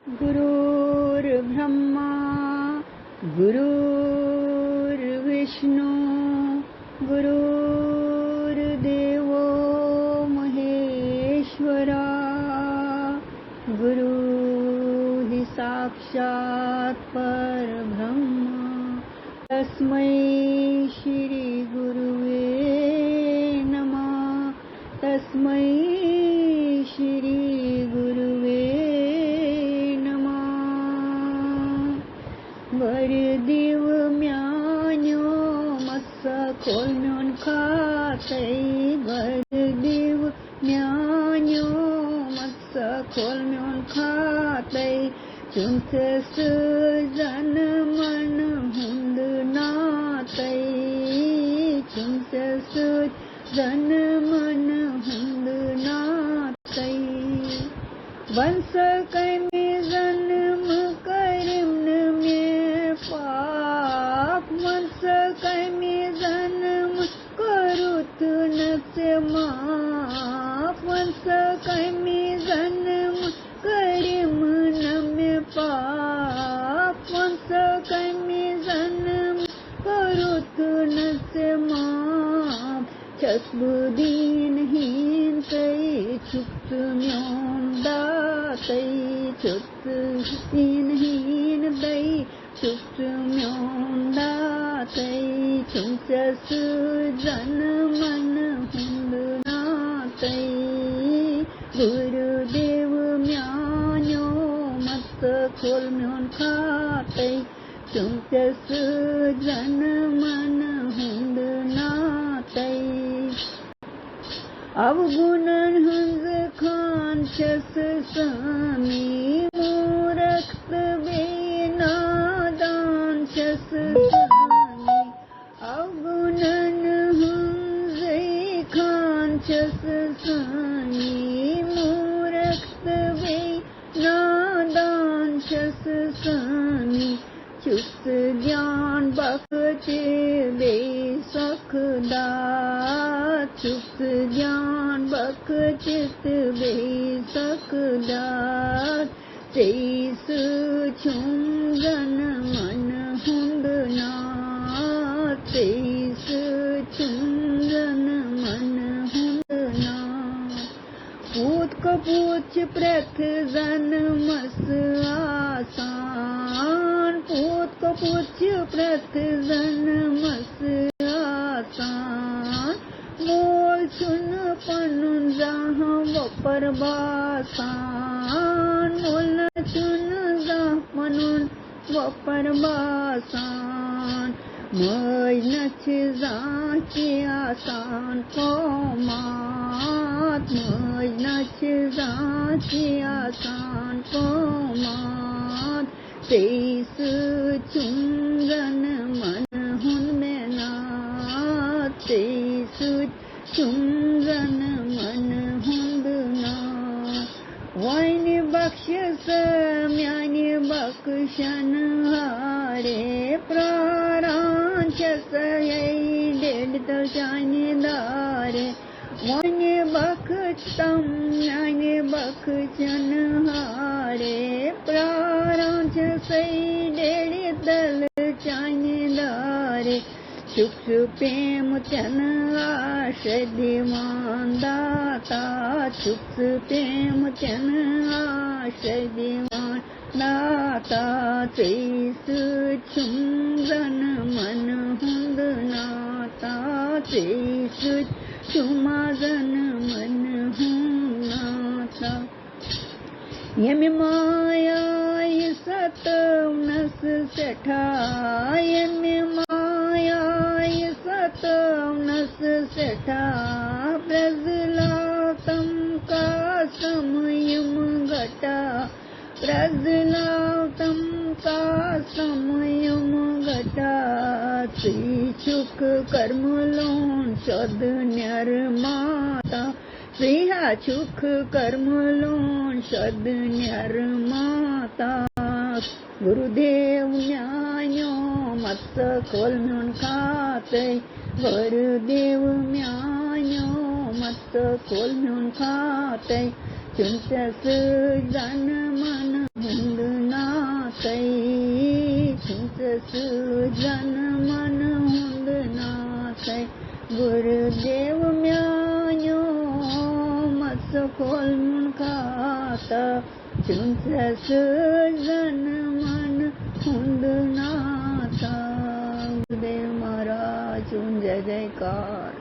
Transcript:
गुरुर्ब्रह्मा गुरुर्विष्णु गुरुर्देवो महेश्वरा गुरु हि साक्षात् परब्रह्म तस्मै श्री गुरुवे नमः तस्मै श्री गुरुवे वरदेव म्यान्यो मस्सा खोलम्योन खातै वरदेव म्यान्यो मस्सा खोलम्योन खातै चुंथस जन मन हुंद नातै चुंथस जन मन हुंद नातै वंश कैमे जन्म करिम्न में पाप वंश कैमे जन्म करुत नक्ष माप वंश कैमे जन्म करिम्न में पाप वंश कैमे जन्म करुत नक्ष माप छसबुदीन हीन तै छुप्त म्योन दातै छुप्त हीन दै छुप्त म्योन दातै छुंचस जन मन हुंद नातै गुरुदेव म्यान्यो मत खोल म्योन खातै चुंचस जन मन हुंद नातै अवगुणन हंस खांचस स्वामी मूरक्त बेनादान छस स्वामी अवगुणन हंस खांचस स्वामी मूरक्त बेनादान छस स्वामी चुस्त ज्ञान बख्चे बेसखदात चुस्त ज्ञान बख्चित बेसखदात तेईस छुंगन मन हुंद नाथ तेईस छुंगन मन हुंद नाथ पूत कपूच प्रथ जन्मस आसान पूत कपूच प्रथ जन्मस आसान मोल सुन पनुन जहाँ वपर बासान मोल न सुन जहाँ पनुन वपर बासान मय नच जाके आसान कोमात मय नच जाके आसान कोमात तेईस चुंगन मन हुन में नाथ तेईस चुंगन मन हुंद नाथ वाइन बख्शस म्यानि बख्शन हारे प्रारांचस यही डेढ़ तलचाने दारे वाइन बख्शतम म्यानि बख्शन हारे प्रारांचस यही डेढ़ तलचाने दारे सुख प्रेम चन आशय दीवान दाता सुख प्रेम चन आशय दीवान दाता तेईस चुंगन मन हुंद नाता तेईस चुमागन मन हुंद नाता यम माया सतवनस सेठा यम माया सतवनस सेठा प्रजलातम का समयम घटा प्रजलातम का समयम घटा श्रीचुक कर्मलोन शोध निर्माता श्रीहा चुख कर्मलोन शोध निर्माता गुरुदेव म्यान्यो मत्स खोल म्योन खातै गुरुदेव म्यान्यो मत्स खोल म्योन खातै चुंचस जन मन हुंद जन मन हुंद नासै गुरुदेव म्यान्यो मस खोल मुनखाता चुंसस जन मन हुंद नाता। गुरुदेव महाराज जय जयकार।